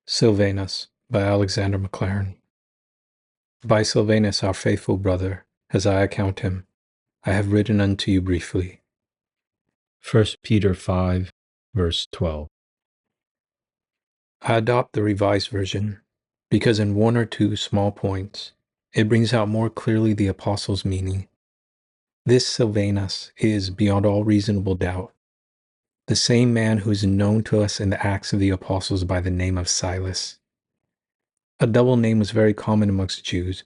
Silvanus by Alexander Maclaren. By Silvanus, our faithful brother, as I account him, I have written unto you briefly. 1 Peter 5, verse 12. I adopt the Revised Version because in one or two small points, it brings out more clearly the apostle's meaning. This Silvanus is, beyond all reasonable doubt, the same man who is known to us in the Acts of the Apostles by the name of Silas. A double name was very common amongst Jews,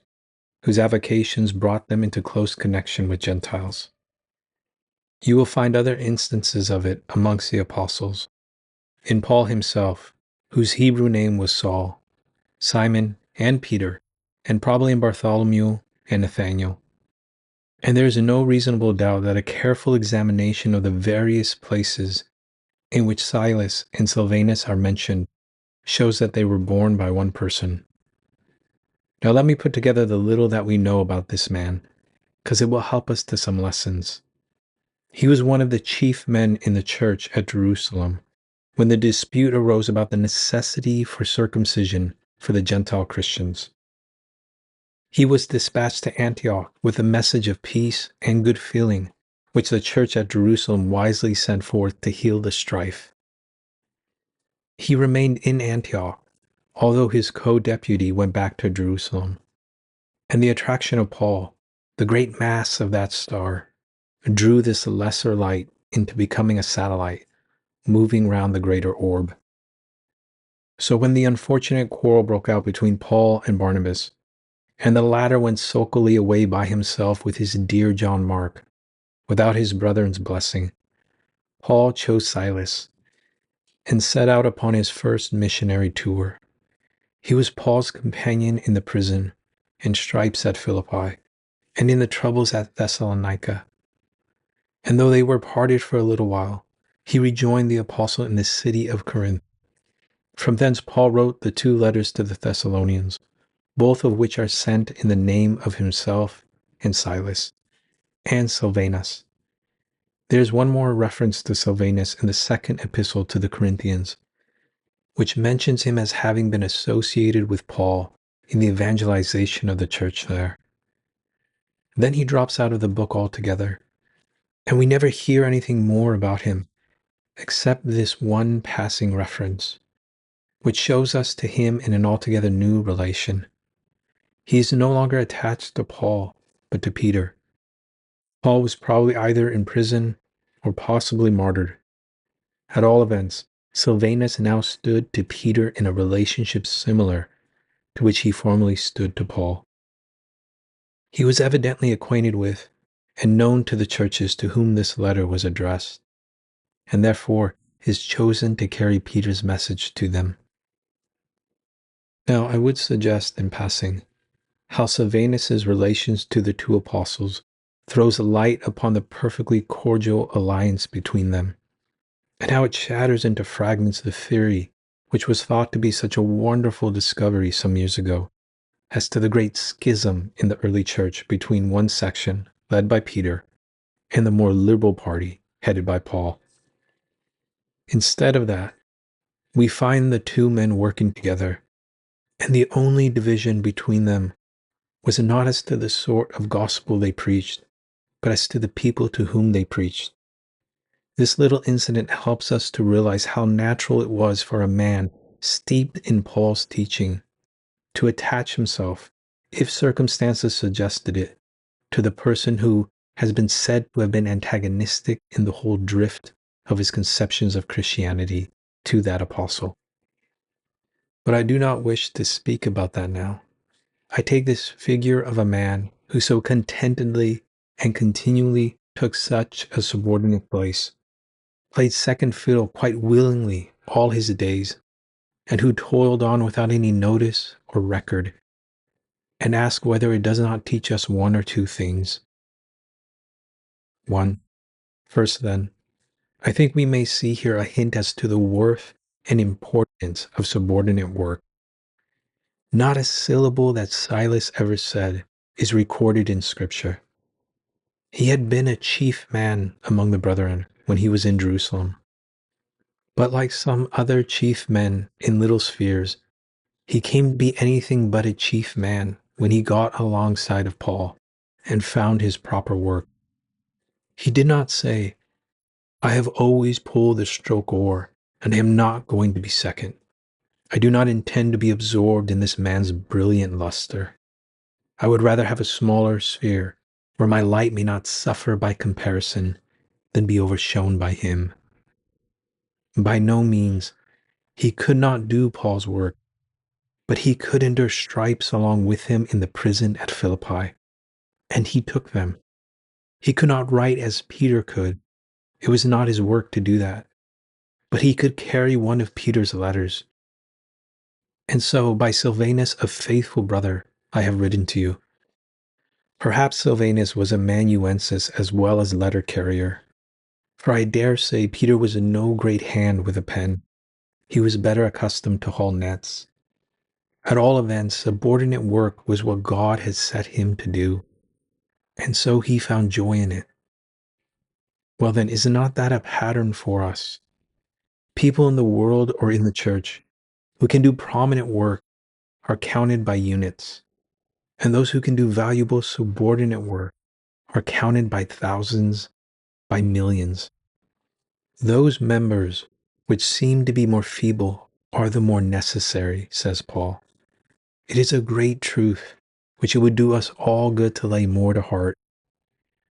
whose avocations brought them into close connection with Gentiles. You will find other instances of it amongst the apostles, in Paul himself, whose Hebrew name was Saul, Simon and Peter, and probably in Bartholomew and Nathanael. And there is no reasonable doubt that a careful examination of the various places in which Silas and Silvanus are mentioned shows that they were born by one person. Now let me put together the little that we know about this man, because it will help us to some lessons. He was one of the chief men in the church at Jerusalem when the dispute arose about the necessity for circumcision for the Gentile Christians. He was dispatched to Antioch with a message of peace and good feeling, which the church at Jerusalem wisely sent forth to heal the strife. He remained in Antioch, although his co-deputy went back to Jerusalem. And the attraction of Paul, the great mass of that star, drew this lesser light into becoming a satellite, moving round the greater orb. So when the unfortunate quarrel broke out between Paul and Barnabas, and the latter went sulkily away by himself with his dear John Mark, without his brethren's blessing, Paul chose Silas and set out upon his first missionary tour. He was Paul's companion in the prison, in stripes at Philippi, and in the troubles at Thessalonica. And though they were parted for a little while, he rejoined the apostle in the city of Corinth. From thence Paul wrote the two letters to the Thessalonians, both of which are sent in the name of himself and Silas, and Silvanus. There is one more reference to Silvanus in the second epistle to the Corinthians, which mentions him as having been associated with Paul in the evangelization of the church there. Then he drops out of the book altogether, and we never hear anything more about him, except this one passing reference, which shows us to him in an altogether new relation. He is no longer attached to Paul, but to Peter. Paul was probably either in prison or possibly martyred. At all events, Silvanus now stood to Peter in a relationship similar to which he formerly stood to Paul. He was evidently acquainted with and known to the churches to whom this letter was addressed, and therefore is chosen to carry Peter's message to them. Now, I would suggest in passing how Silvanus's relations to the two apostles throws a light upon the perfectly cordial alliance between them, and how it shatters into fragments the theory which was thought to be such a wonderful discovery some years ago, as to the great schism in the early church between one section, led by Peter, and the more liberal party, headed by Paul. Instead of that, we find the two men working together, and the only division between them was not as to the sort of gospel they preached, but as to the people to whom they preached. This little incident helps us to realize how natural it was for a man steeped in Paul's teaching to attach himself, if circumstances suggested it, to the person who has been said to have been antagonistic in the whole drift of his conceptions of Christianity to that apostle. But I do not wish to speak about that now. I take this figure of a man who so contentedly and continually took such a subordinate place, played second fiddle quite willingly all his days, and who toiled on without any notice or record, and ask whether it does not teach us one or two things. 1. First then, I think we may see here a hint as to the worth and importance of subordinate work. Not a syllable that Silas ever said is recorded in Scripture. He had been a chief man among the brethren when he was in Jerusalem. But like some other chief men in little spheres, He came to be anything but a chief man when he got alongside of Paul and found his proper work. He did not say, I have always pulled the stroke oar, and I am not going to be second. I do not intend to be absorbed in this man's brilliant luster. I would rather have a smaller sphere where my light may not suffer by comparison than be overshone by him. By no means. He could not do Paul's work, but he could endure stripes along with him in the prison at Philippi, and he took them. He could not write as Peter could. It was not his work to do that, but he could carry one of Peter's letters. And so, by Silvanus, a faithful brother, I have written to you. Perhaps Silvanus was amanuensis as well as letter carrier, for I dare say Peter was no great hand with a pen. He was better accustomed to haul nets. At all events, subordinate work was what God had set him to do, and so he found joy in it. Well then, is not that a pattern for us? People in the world or in the church who can do prominent work are counted by units, and those who can do valuable subordinate work are counted by thousands, by millions. Those members which seem to be more feeble are the more necessary, says Paul. It is a great truth which it would do us all good to lay more to heart.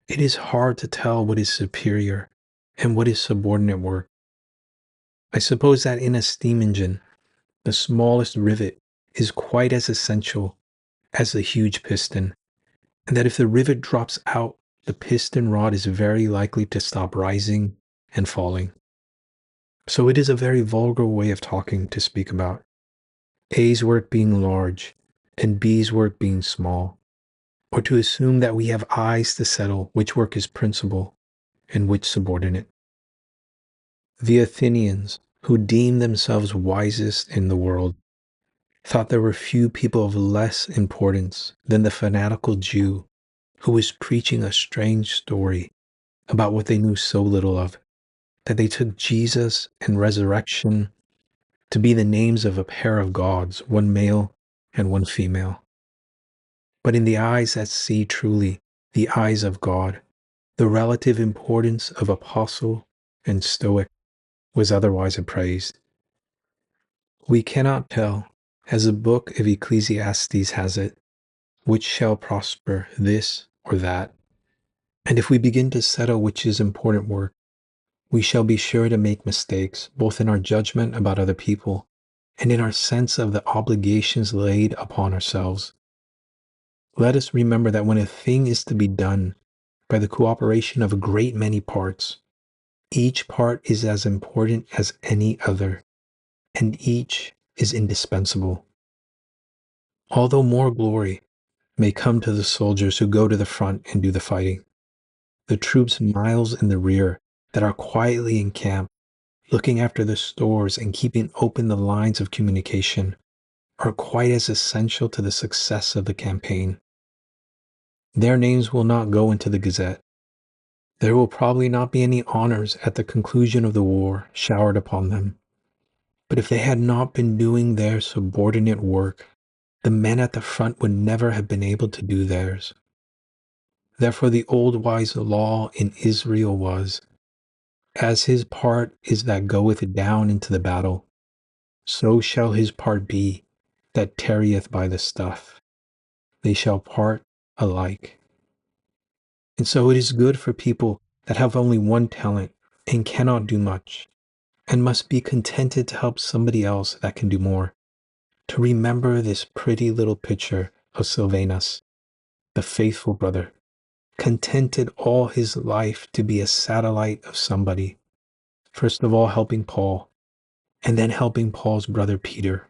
It is hard to tell what is superior and what is subordinate work. I suppose that in a steam engine, the smallest rivet is quite as essential as the huge piston, and that if the rivet drops out, the piston rod is very likely to stop rising and falling. So it is a very vulgar way of talking to speak about A's work being large and B's work being small, or to assume that we have eyes to settle which work is principal and which subordinate. The Athenians, who deemed themselves wisest in the world, thought there were few people of less importance than the fanatical Jew who was preaching a strange story about what they knew so little of, that they took Jesus and resurrection to be the names of a pair of gods, one male and one female. But in the eyes that see truly, the eyes of God, the relative importance of apostle and stoic was otherwise appraised. We cannot tell, as the book of Ecclesiastes has it, which shall prosper, this or that. And if we begin to settle which is important work, we shall be sure to make mistakes, both in our judgment about other people and in our sense of the obligations laid upon ourselves. Let us remember that when a thing is to be done by the cooperation of a great many parts, each part is as important as any other, and each is indispensable. Although more glory may come to the soldiers who go to the front and do the fighting, the troops miles in the rear that are quietly encamped, looking after the stores and keeping open the lines of communication, are quite as essential to the success of the campaign. Their names will not go into the Gazette. There will probably not be any honors at the conclusion of the war showered upon them. But if they had not been doing their subordinate work, the men at the front would never have been able to do theirs. Therefore the old wise law in Israel was, as his part is that goeth down into the battle, so shall his part be that tarrieth by the stuff. They shall part alike. And so it is good for people that have only one talent and cannot do much, and must be contented to help somebody else that can do more, to remember this pretty little picture of Silvanus, the faithful brother, contented all his life to be a satellite of somebody, first of all helping Paul, and then helping Paul's brother Peter.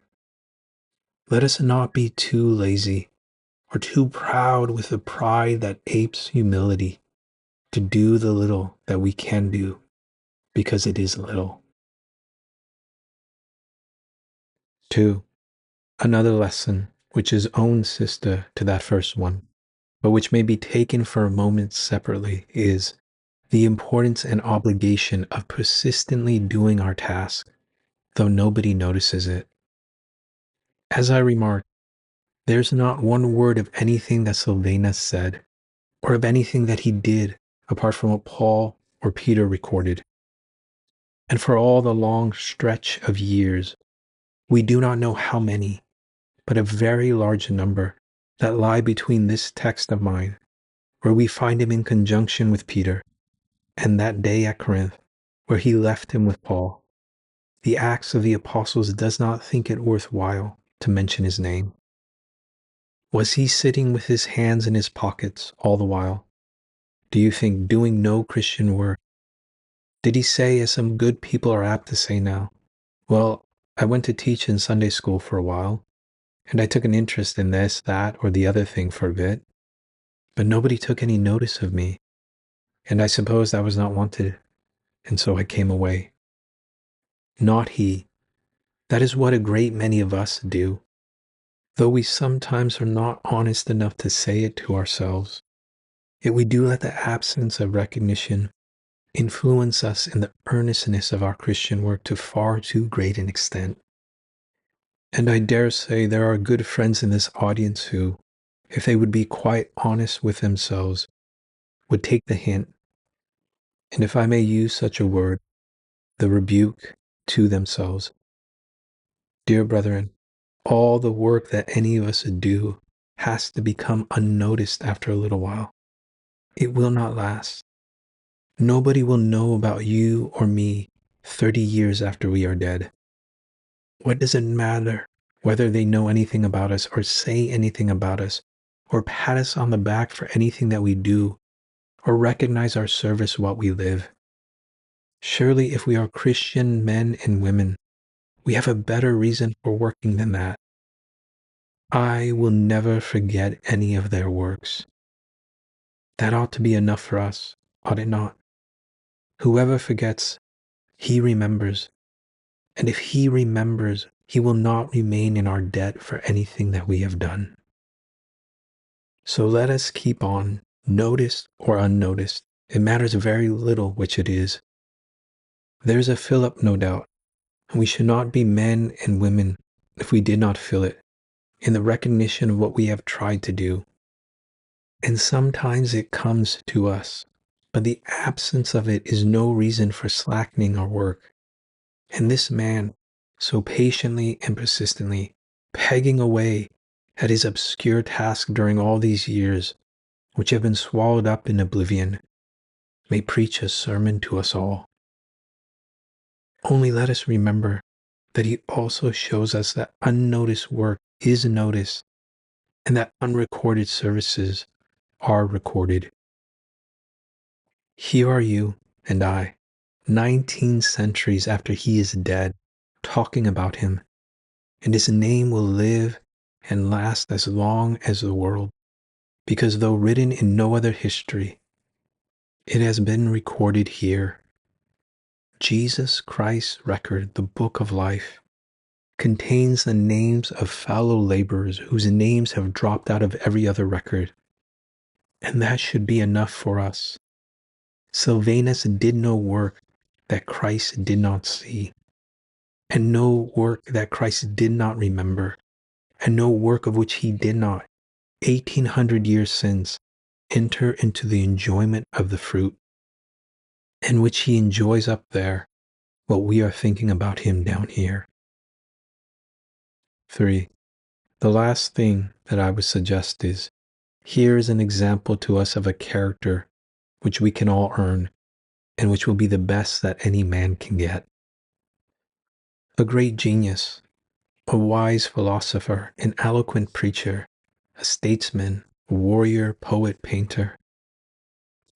Let us not be too lazy or too proud with the pride that apes humility to do the little that we can do, because it is little. 2. Another lesson, which is own sister to that first one, but which may be taken for a moment separately, is the importance and obligation of persistently doing our task, though nobody notices it. As I remarked, there's not one word of anything that Silvanus said, or of anything that he did, apart from what Paul or Peter recorded. And for all the long stretch of years, we do not know how many, but a very large number that lie between this text of mine, where we find him in conjunction with Peter, and that day at Corinth, where he left him with Paul. The Acts of the Apostles does not think it worthwhile to mention his name. Was he sitting with his hands in his pockets all the while? Do you think doing no Christian work? Did he say, as some good people are apt to say now, well, I went to teach in Sunday school for a while, and I took an interest in this, that, or the other thing for a bit, but nobody took any notice of me, and I supposed I was not wanted, and so I came away. Not he. That is what a great many of us do, though we sometimes are not honest enough to say it to ourselves. Yet we do let the absence of recognition influence us in the earnestness of our Christian work to far too great an extent. And I dare say there are good friends in this audience who, if they would be quite honest with themselves, would take the hint, and if I may use such a word, the rebuke to themselves. Dear brethren, all the work that any of us do has to become unnoticed after a little while. It will not last. Nobody will know about you or me 30 years after we are dead. What does it matter whether they know anything about us or say anything about us or pat us on the back for anything that we do or recognize our service while we live? Surely if we are Christian men and women, we have a better reason for working than that. I will never forget any of their works. That ought to be enough for us, ought it not? Whoever forgets, he remembers. And if he remembers, he will not remain in our debt for anything that we have done. So let us keep on, noticed or unnoticed. It matters very little which it is. There's a fill up, no doubt, and we should not be men and women if we did not fill it in the recognition of what we have tried to do. And sometimes it comes to us, but the absence of it is no reason for slackening our work. And this man, so patiently and persistently, pegging away at his obscure task during all these years, which have been swallowed up in oblivion, may preach a sermon to us all. Only let us remember that he also shows us that unnoticed work is noticed and that unrecorded services are recorded. Here are you and I, 19 centuries after he is dead, talking about him, and his name will live and last as long as the world, because though written in no other history, it has been recorded here. Jesus Christ's record, the book of life, contains the names of fellow laborers whose names have dropped out of every other record. And that should be enough for us. Silvanus did no work that Christ did not see, and no work that Christ did not remember, and no work of which he did not, 1800 years since, enter into the enjoyment of the fruit, and which he enjoys up there while we are thinking about him down here. 3. The last thing that I would suggest is, here is an example to us of a character which we can all earn, and which will be the best that any man can get. A great genius, a wise philosopher, an eloquent preacher, a statesman, a warrior, poet, painter.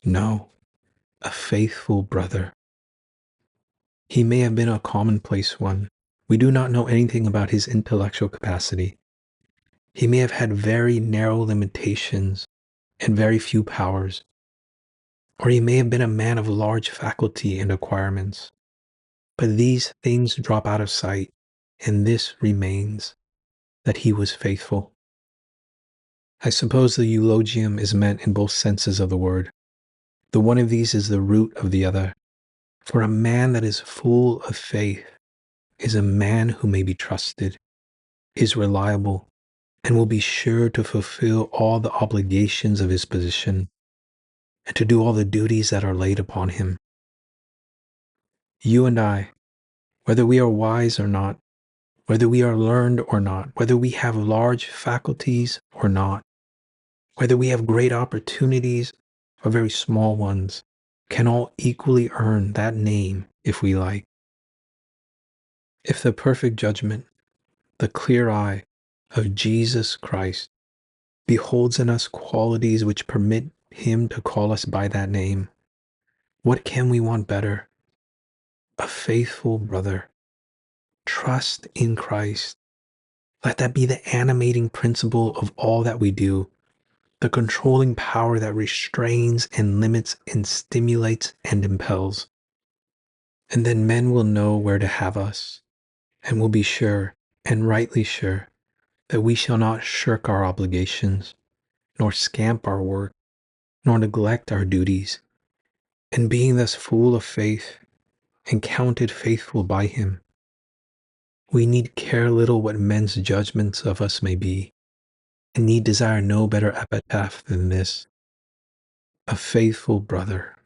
No, a faithful brother. He may have been a commonplace one. We do not know anything about his intellectual capacity. He may have had very narrow limitations and very few powers. Or he may have been a man of large faculty and acquirements. But these things drop out of sight, and this remains, that he was faithful. I suppose the eulogium is meant in both senses of the word. The one of these is the root of the other. For a man that is full of faith is a man who may be trusted. is reliable, and will be sure to fulfill all the obligations of his position and to do all the duties that are laid upon him. You and I, whether we are wise or not, whether we are learned or not, whether we have large faculties or not, whether we have great opportunities or very small ones, can all equally earn that name if we like. If the perfect judgment, the clear eye of Jesus Christ beholds in us qualities which permit him to call us by that name, what can we want better? A faithful brother. Trust in Christ. Let that be the animating principle of all that we do, the controlling power that restrains and limits and stimulates and impels. And then men will know where to have us, and will be sure, and rightly sure, that we shall not shirk our obligations, nor scamp our work, nor neglect our duties, and being thus full of faith and counted faithful by him, we need care little what men's judgments of us may be, and need desire no better epitaph than this: a faithful brother.